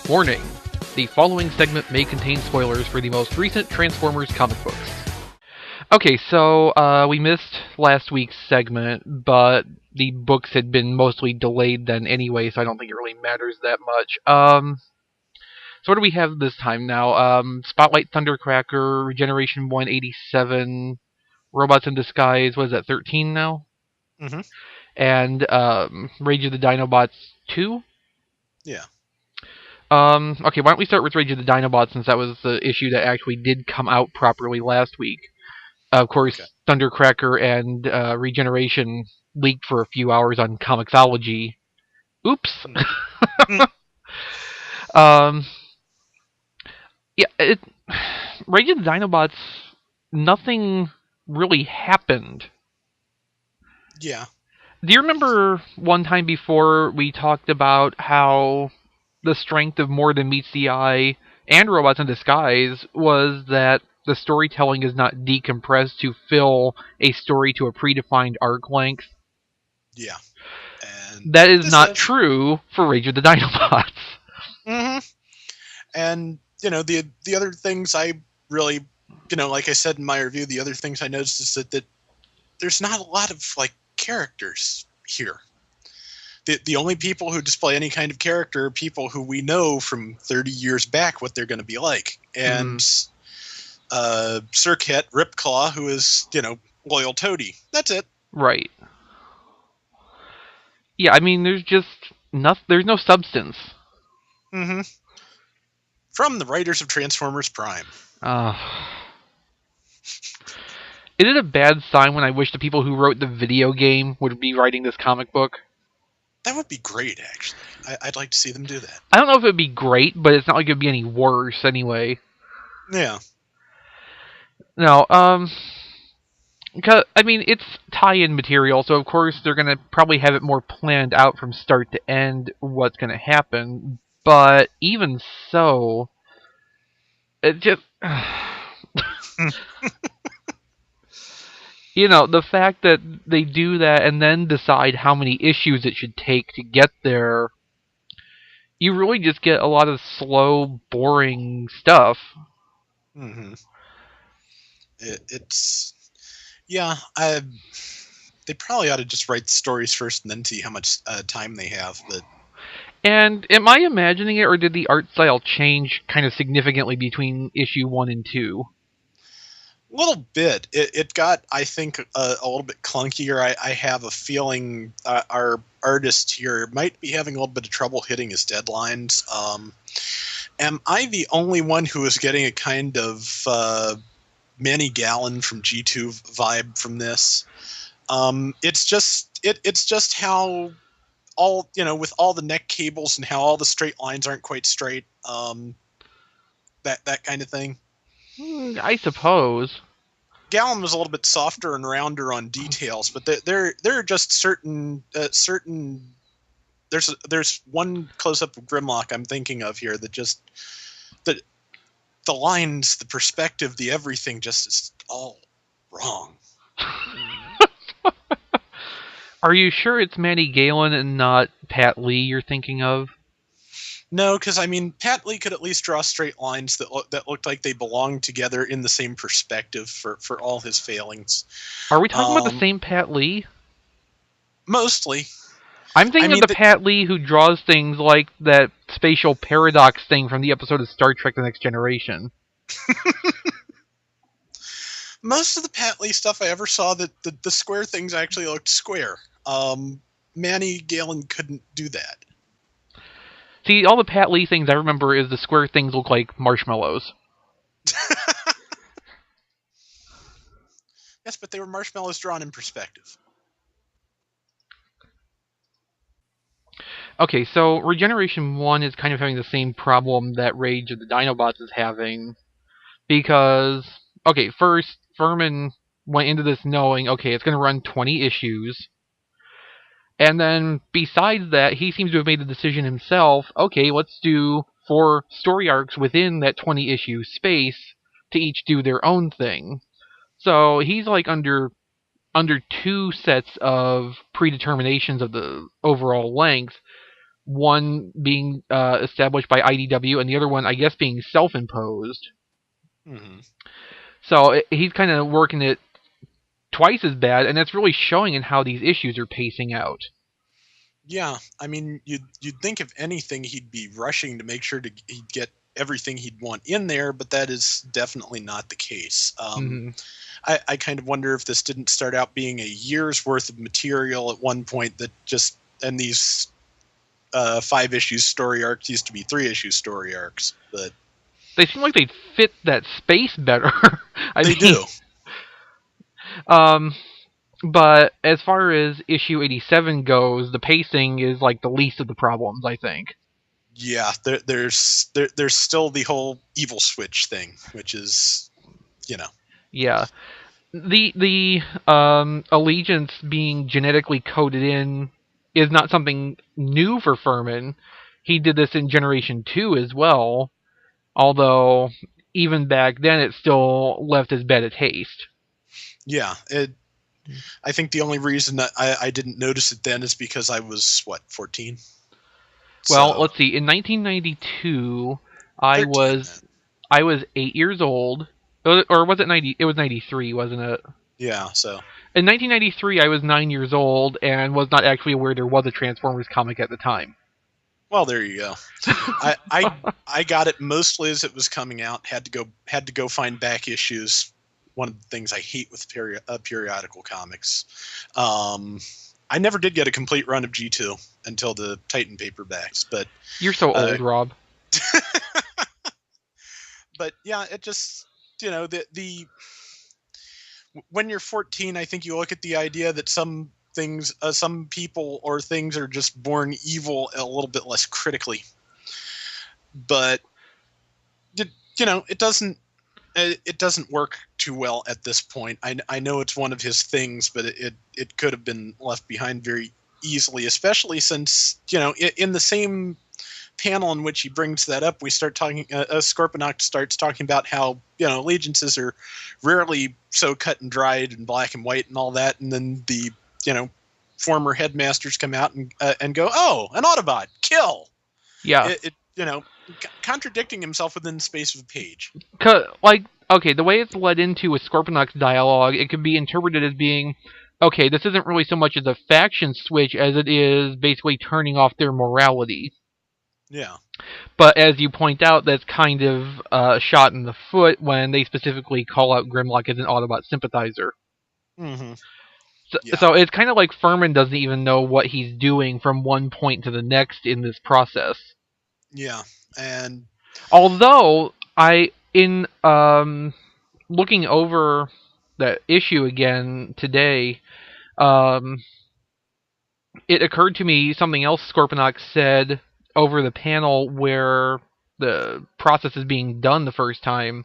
Warning: the following segment may contain spoilers for the most recent Transformers comic books. Okay, so we missed last week's segment, but the books had been mostly delayed then anyway, so I don't think it really matters that much. So what do we have this time now? Spotlight Thundercracker, Regeneration One 87, Robots in Disguise, what is that, 13 now? Mm-hmm. And Rage of the Dinobots 2? Yeah. Okay, why don't we start with Rage of the Dinobots, since that was the issue that actually did come out properly last week. Of course, Okay. Thundercracker and Regeneration leaked for a few hours on Comixology. Oops. um, yeah, Rage of the Dinobots, nothing really happened. Yeah. Do you remember one time before we talked about how the strength of More Than Meets the Eye and Robots in Disguise was that the storytelling is not decompressed to fill a story to a predefined arc length? Yeah. And That is this not is. true for Rage of the Dinobots. Mm-hmm. And the other things I really, like I said in my review, the other things I noticed is that there's not a lot of characters here. The only people who display any kind of character are people who we know from 30 years back what they're going to be like. And Sirket Ripclaw, who is, loyal toady. That's it. Right. Yeah, I mean, there's just there's no substance. Mm-hmm. From the writers of Transformers Prime. Is it a bad sign when I wish the people who wrote the video game would be writing this comic book? That would be great, actually. I'd like to see them do that. I don't know if it would be great, but it's not like it would be any worse anyway. Yeah. No, because, I mean, it's tie-in material, so of course they're going to probably have it more planned out from start to end what's going to happen, but even so, it just... the fact that they do that and then decide how many issues it should take to get there, you really just get a lot of slow, boring stuff. Mm-hmm. It's... Yeah, they probably ought to just write the stories first and then see how much time they have, but... And am I imagining it, or did the art style change kind of significantly between issue 1 and 2? A little bit. It got, I think, a little bit clunkier. I have a feeling our artist here might be having a little bit of trouble hitting his deadlines. Am I the only one who is getting a kind of Manny Gallon from G2 vibe from this? It's just how all, with all the neck cables and how all the straight lines aren't quite straight. That kind of thing. I suppose. Gallon was a little bit softer and rounder on details, but there are just certain. There's one close up of Grimlock I'm thinking of here that just the lines, the perspective, the everything just is all wrong. Are you sure it's Manny Galen and not Pat Lee you're thinking of? No, because I mean, Pat Lee could at least draw straight lines that looked like they belonged together in the same perspective for all his failings. Are we talking about the same Pat Lee? Mostly. I'm thinking of the Pat Lee who draws things like that spatial paradox thing from the episode of Star Trek The Next Generation. Most of the Pat Lee stuff I ever saw, that the square things actually looked square. Manny Galen couldn't do that. See, all the Pat Lee things I remember is the square things look like marshmallows. Yes, but they were marshmallows drawn in perspective. Okay, so Regeneration 1 is kind of having the same problem that Rage of the Dinobots is having. Because, okay, first, Furman went into this knowing, okay, it's going to run 20 issues. And then, besides that, he seems to have made the decision himself, okay, let's do 4 story arcs within that 20-issue space to each do their own thing. So he's like under 2 sets of predeterminations of the overall length, one being established by IDW and the other one, I guess, being self-imposed. Hmm. So he's kind of working it twice as bad, and that's really showing in how these issues are pacing out. Yeah, I mean, you'd think if anything he'd be rushing to make sure he'd get everything he'd want in there, but that is definitely not the case. Mm-hmm. I kind of wonder if this didn't start out being a year's worth of material at one point that just, and these 5 issues story arcs used to be 3 issue story arcs, but They seem like they fit that space better. I they mean, do. um, but as far as issue 87 goes, the pacing is like the least of the problems, I think. Yeah, there's still the whole evil switch thing, which is, you know, Yeah. The allegiance being genetically coded in is not something new for Furman. He did this in Generation 2 as well, although even back then it still left as bad a taste. yeah. I think the only reason that I didn't notice it then is because I was, what, 14? Well, So let's see. In 1992, I 13 was then. I was 8 years old, or was it 90? It was 93, wasn't it? Yeah, so In 1993, I was 9 years old and was not actually aware there was a Transformers comic at the time. well, there you go. I got it mostly as it was coming out. Had to go find back issues. One of the things I hate with periodical comics. I never did get a complete run of G2 until the Titan paperbacks, but You're so uh, old, Rob. but yeah, it just, the when you're 14, I think you look at the idea that some things, some people or things are just born evil a little bit less critically. But it doesn't work too well at this point. I know it's one of his things, but it could have been left behind very easily, especially since in the same panel in which he brings that up, we start talking. Scorponok starts talking about how allegiances are rarely so cut and dried and black and white and all that, and then the former headmasters come out and go, "Oh, an Autobot, kill!" Yeah. It contradicting himself within the space of a page. Like, okay, the way it's led into with Scorponok's dialogue, it could be interpreted as being, okay, this isn't really so much as a faction switch as it is basically turning off their morality. Yeah. But as you point out, that's kind of a shot in the foot when they specifically call out Grimlock as an Autobot sympathizer. Mm-hmm. So, Yeah. so it's kind of like Furman doesn't even know what he's doing from one point to the next in this process. Yeah. And Although in looking over that issue again today, um, it occurred to me something else Scorponok said over the panel where the process is being done the first time.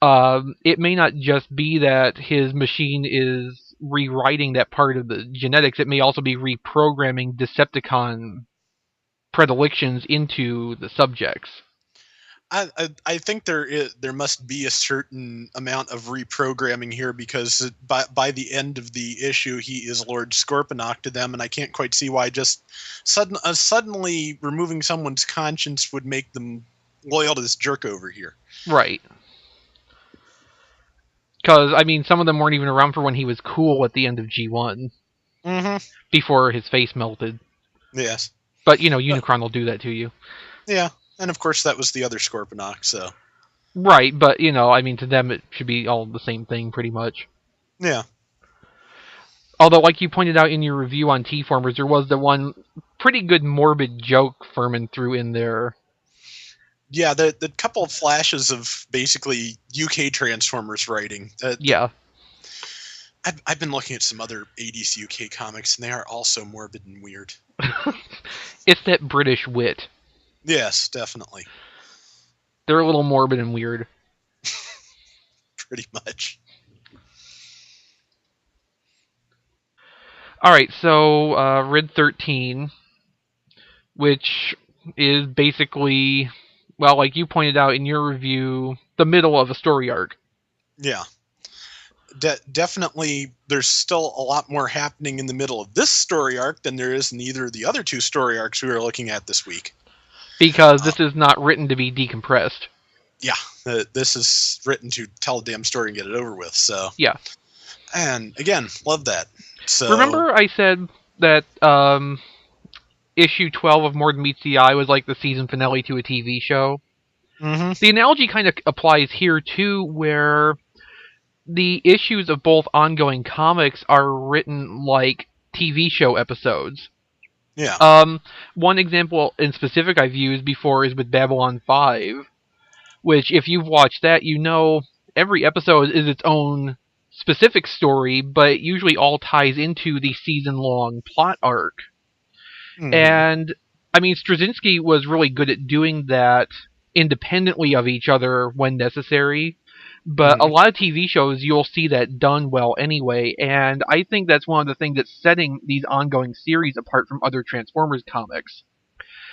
It may not just be that his machine is rewriting that part of the genetics. It may also be reprogramming Decepticon predilections into the subjects. I think there must be a certain amount of reprogramming here, because by the end of the issue he is Lord Scorponok to them, and I can't quite see why just suddenly removing someone's conscience would make them loyal to this jerk over here. Right. Because, I mean, some of them weren't even around for when he was cool at the end of G1, Mm-hmm. before his face melted. Yes. But, But Unicron will do that to you. yeah, and of course that was the other Scorponok. So Right, but, I mean, to them it should be all the same thing, pretty much. yeah. Although, like you pointed out in your review on T-Formers, there was the one pretty good morbid joke Furman threw in there. Yeah, the couple of flashes of basically UK Transformers writing. Yeah. I've been looking at some other 80s UK comics, and they are also morbid and weird. It's that British wit. Yes, definitely. They're a little morbid and weird. Pretty much. Alright, so Red 13, which is basically, well, like you pointed out in your review, the middle of a story arc. Yeah. definitely there's still a lot more happening in the middle of this story arc than there is in either of the other two story arcs we were looking at this week. Because Uh, this is not written to be decompressed. yeah, this is written to tell a damn story and get it over with. So, Yeah. and again, love that. So, Remember I said that issue 12 of More Than Meets the Eye was like the season finale to a TV show? hmm The analogy kind of applies here too, where the issues of both ongoing comics are written like TV show episodes. yeah, One example in specific I've used before is with Babylon 5, which if you've watched that, you know every episode is its own specific story, but it usually all ties into the season-long plot arc. hmm And I mean, Straczynski was really good at doing that independently of each other when necessary. But a hmm lot of TV shows, you'll see that done well anyway, and I think that's one of the things that's setting these ongoing series apart from other Transformers comics.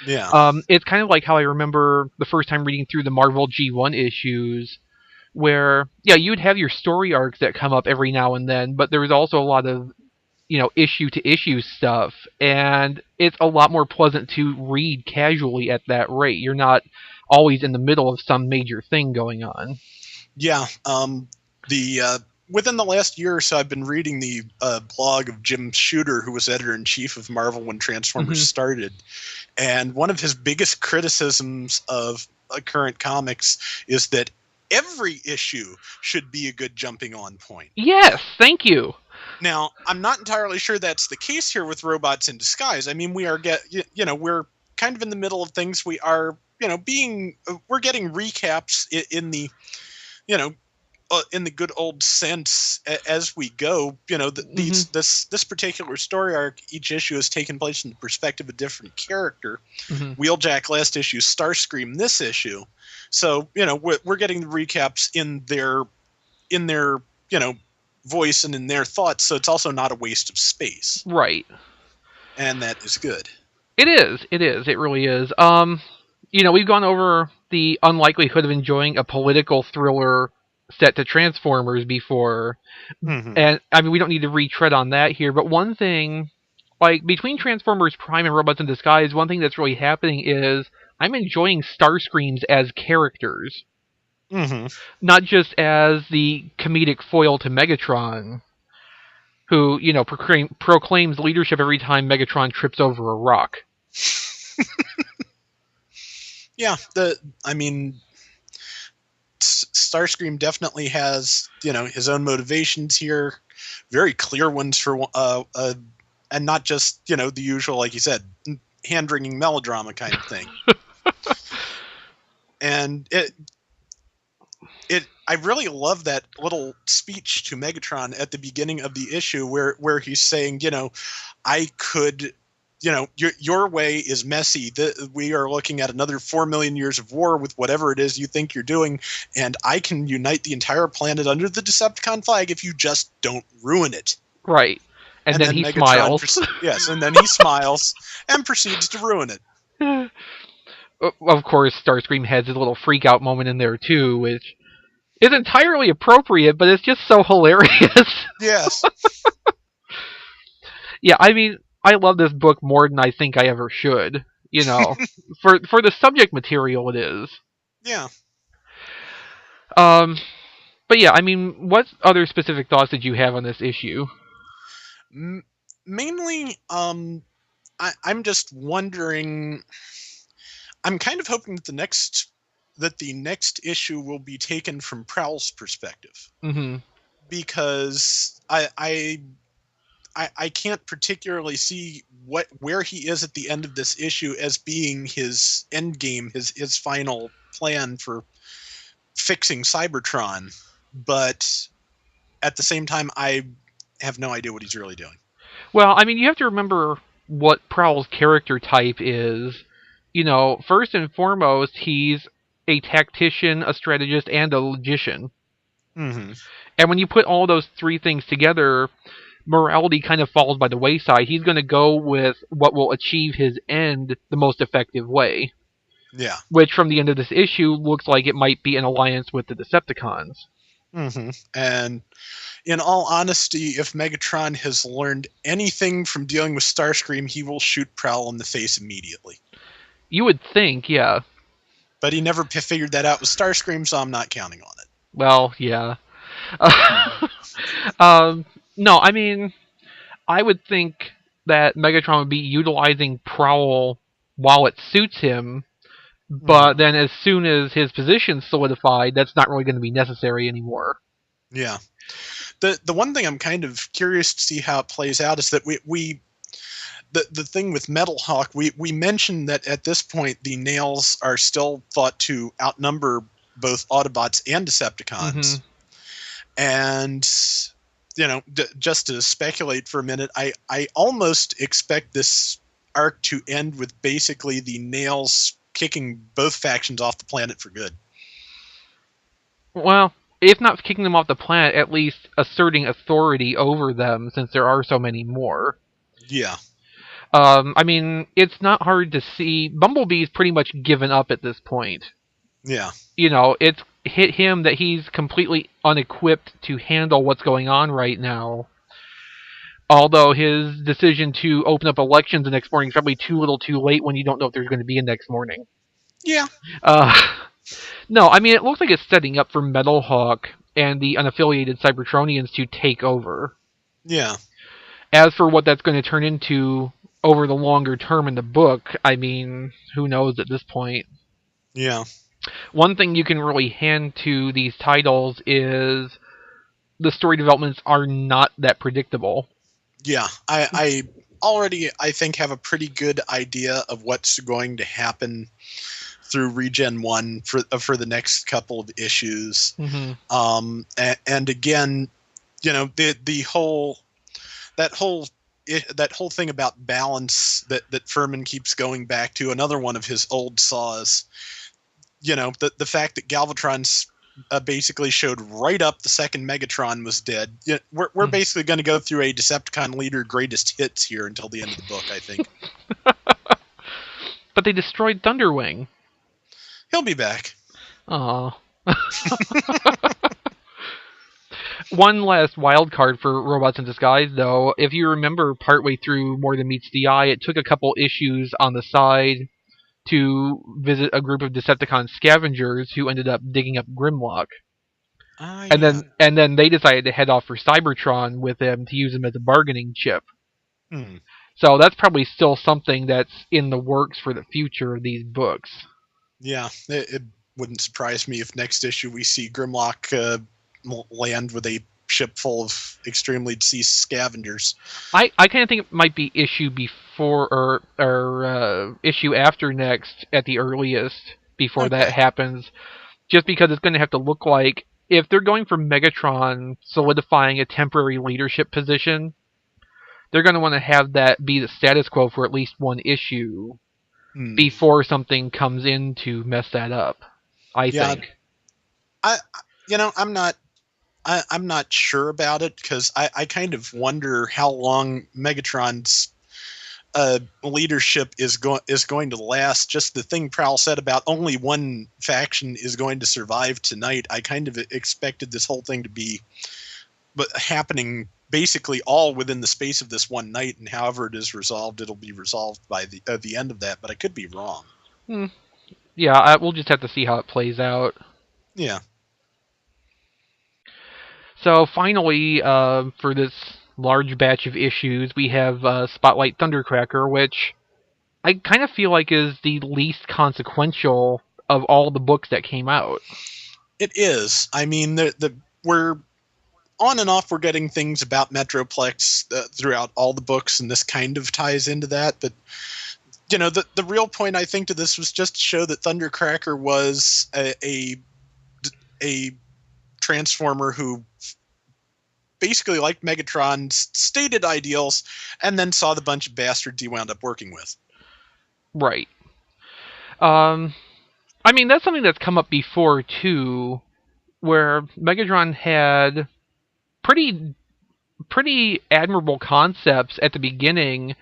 yeah, It's kind of like how I remember the first time reading through the Marvel G1 issues, where, yeah, you'd have your story arcs that come up every now and then, but there was also a lot of issue to issue stuff, and it's a lot more pleasant to read casually at that rate. You're not always in the middle of some major thing going on. yeah. The Within the last year or so, I've been reading the blog of Jim Shooter, who was editor in chief of Marvel when Transformers Hmm. started. And one of his biggest criticisms of current comics is that every issue should be a good jumping on point. Yes, thank you. Now, I'm not entirely sure that's the case here with Robots in Disguise. I mean, we are we're kind of in the middle of things. We are, we're getting recaps in the, you know, in the good old sense as we go. Hmm. This particular story arc, each issue has taken place in the perspective of a different character. Hmm. Wheeljack last issue, Starscream this issue. So we're getting the recaps in their voice and in their thoughts. So it's also not a waste of space, Right. and that is good. It is. It is. It really is. We've gone over the unlikelihood of enjoying a political thriller set to Transformers before, hmm and I mean we don't need to retread on that here. But one thing, like between Transformers Prime and Robots in Disguise, one thing that's really happening is I'm enjoying Starscreams as characters, hmm not just as the comedic foil to Megatron, who proclaims leadership every time Megatron trips over a rock. Yeah, I mean, Starscream definitely has his own motivations here, very clear ones and not just the usual, like you said, hand wringing melodrama kind of thing. And I really love that little speech to Megatron at the beginning of the issue where he's saying, I could, your way is messy. We are looking at another 4 million years of war with whatever it is you think you're doing, and I can unite the entire planet under the Decepticon flag if you just don't ruin it. Right. And And then then he Megatron, smiles. yes, and then he smiles and proceeds to ruin it. Of course, Starscream has his little freak out moment in there too, which is entirely appropriate, but it's just so hilarious. Yes. Yeah, I mean, I love this book more than I think I ever should. For the subject material it is. Yeah. Um, but yeah, I mean, what other specific thoughts did you have on this issue? M- Mainly, I'm just wondering. I'm kind of hoping that the next issue will be taken from Prowl's perspective, Hmm. because I can't particularly see where he is at the end of this issue as being his end game, his final plan for fixing Cybertron. But at the same time, I have no idea what he's really doing. Well, I mean, you have to remember what Prowl's character type is. First and foremost, he's a tactician, a strategist, and a logician. hmm And when you put all those three things together, morality kind of falls by the wayside. He's going to go with what will achieve his end the most effective way, Yeah. which from the end of this issue looks like it might be an alliance with the Decepticons. And in all honesty, if Megatron has learned anything from dealing with Starscream, he will shoot Prowl in the face immediately. You would think, yeah. But he never figured that out with Starscream, so I'm not counting on it. Well, yeah. um, no, I mean, I would think that Megatron would be utilizing Prowl while it suits him, but then as soon as his position's solidified, that's not really going to be necessary anymore. Yeah. The one thing I'm kind of curious to see how it plays out is that the thing with Metal Hawk, we mentioned that at this point the Nails are still thought to outnumber both Autobots and Decepticons. And just to speculate for a minute, I almost expect this arc to end with basically the Nails kicking both factions off the planet for good. Well, if not kicking them off the planet, at least asserting authority over them, since there are so many more. Yeah. I mean, it's not hard to see. Bumblebee's pretty much given up at this point. Yeah. It's hit him that he's completely unequipped to handle what's going on right now. Although his decision to open up elections the next morning is probably too little too late when you don't know if there's going to be a next morning. Yeah. No, I mean, it looks like it's setting up for Metal Hawk and the unaffiliated Cybertronians to take over. Yeah. As for what that's going to turn into over the longer term in the book, I mean, who knows at this point. Yeah. One thing you can really hand to these titles is the story developments are not that predictable. Yeah. I already, I think, have a pretty good idea of what's going to happen through Regen One for the next couple of issues. And again, the whole that whole thing about balance that Furman keeps going back to, another one of his old saws. The fact that Galvatron's basically showed right up the second Megatron was dead. We're basically going to go through a Decepticon leader greatest hits here until the end of the book, I think. But they destroyed Thunderwing. He'll be back. Aww. One last wild card for Robots in Disguise, though. If you remember, partway through More Than Meets the Eye, it took a couple issues on the side to visit a group of Decepticon scavengers who ended up digging up Grimlock. And then they decided to head off for Cybertron with him to use him as a bargaining chip. So that's probably still something that's in the works for the future of these books. Yeah, it wouldn't surprise me if next issue we see Grimlock land with a ship full of extremely deceased scavengers. I kind of think it might be issue before or issue after next at the earliest before that happens, just because it's going to have to look like, if they're going for Megatron solidifying a temporary leadership position, they're going to want to have that be the status quo for at least one issue before something comes in to mess that up. I think. I'm not sure about it, because I kind of wonder how long Megatron's leadership is going to last. Just the thing Prowl said about only one faction is going to survive tonight. I kind of expected this whole thing to be happening basically all within the space of this one night, and however it is resolved, it'll be resolved by the end of that. But I could be wrong. Yeah, we'll just have to see how it plays out. Yeah. So finally, for this large batch of issues, we have Spotlight Thundercracker, which I kind of feel like is the least consequential of all the books that came out. It is. I mean, we're on and off. We're getting things about Metroplex throughout all the books, and this kind of ties into that. But the real point, I think, to this was just to show that Thundercracker was a Transformer who basically liked Megatron's stated ideals, and then saw the bunch of bastards he wound up working with. Right. I mean, that's something that's come up before, too, where Megatron had pretty admirable concepts at the beginning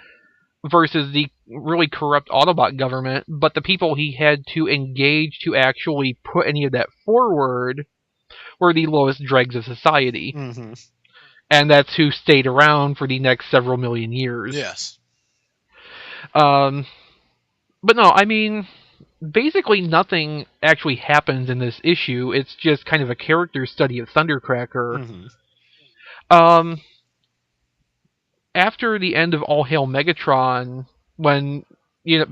versus the really corrupt Autobot government, but the people he had to engage to actually put any of that forward were the lowest dregs of society. Mm-hmm. And that's who stayed around for the next several million years. Yes. Um, but no, I mean, basically nothing actually happens in this issue. It's just kind of a character study of Thundercracker. Mm-hmm. Um, After the end of All Hail Megatron, when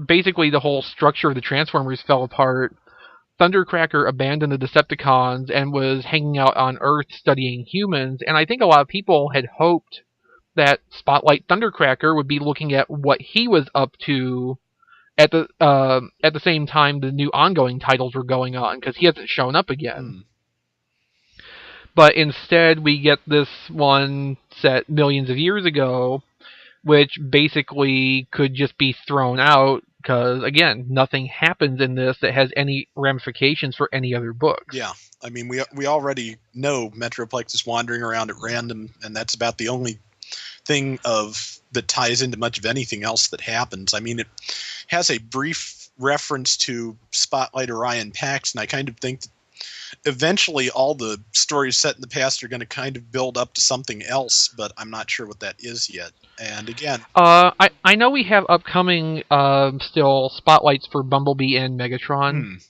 basically the whole structure of the Transformers fell apart, Thundercracker abandoned the Decepticons and was hanging out on Earth studying humans. And I think a lot of people had hoped that Spotlight Thundercracker would be looking at what he was up to at the same time the new ongoing titles were going on, because he hasn't shown up again. Mm. But instead, we get this one set millions of years ago, which basically could just be thrown out because, again, nothing happens in this that has any ramifications for any other books. Yeah. I mean, we already know Metroplex is wandering around at random, and that's about the only thing that ties into much of anything else that happens. I mean, it has a brief reference to Spotlight Orion Pax, and I kind of think that eventually all the stories set in the past are going to kind of build up to something else, but I'm not sure what that is yet. And again, I know we have upcoming still spotlights for Bumblebee and Megatron.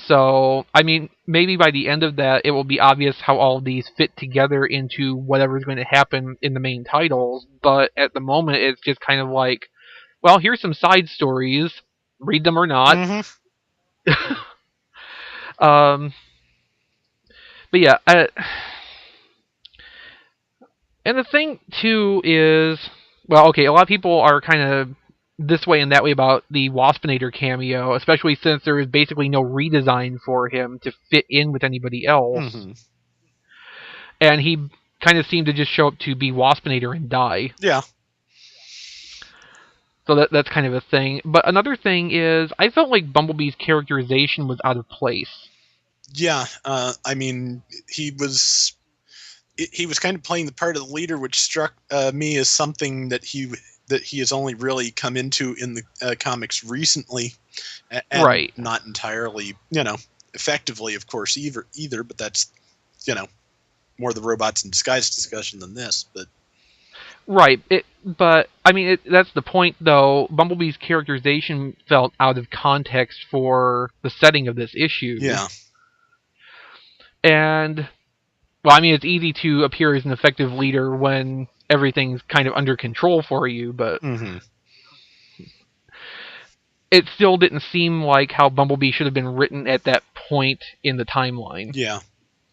So, I mean, maybe by the end of that, it will be obvious how all of these fit together into whatever's going to happen in the main titles. But at the moment, it's just kind of like, well, here's some side stories. Read them or not. Mm-hmm. But yeah, and the thing too is, well, okay, a lot of people are kind of this way and that way about the Waspinator cameo, especially since there is basically no redesign for him to fit in with anybody else. Mm-hmm. And he kind of seemed to just show up to be Waspinator and die. Yeah. So that's kind of a thing. But another thing is, I felt like Bumblebee's characterization was out of place. Yeah. I mean, he was kind of playing the part of the leader, which struck me as something that he has only really come into in the comics recently, and Right. not entirely, effectively, of course, either. But that's, more the robots in disguise discussion than this. But right. But I mean, that's the point, though. Bumblebee's characterization felt out of context for the setting of this issue. Yeah. And well, I mean, it's easy to appear as an effective leader when everything's kind of under control for you, but Mm-hmm. it still didn't seem like how Bumblebee should have been written at that point in the timeline. Yeah.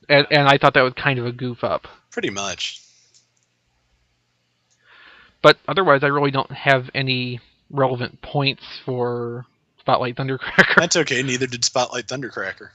And I thought that was kind of a goof up. Pretty much. But otherwise, I really don't have any relevant points for Spotlight Thundercracker. That's okay. Neither did Spotlight Thundercracker.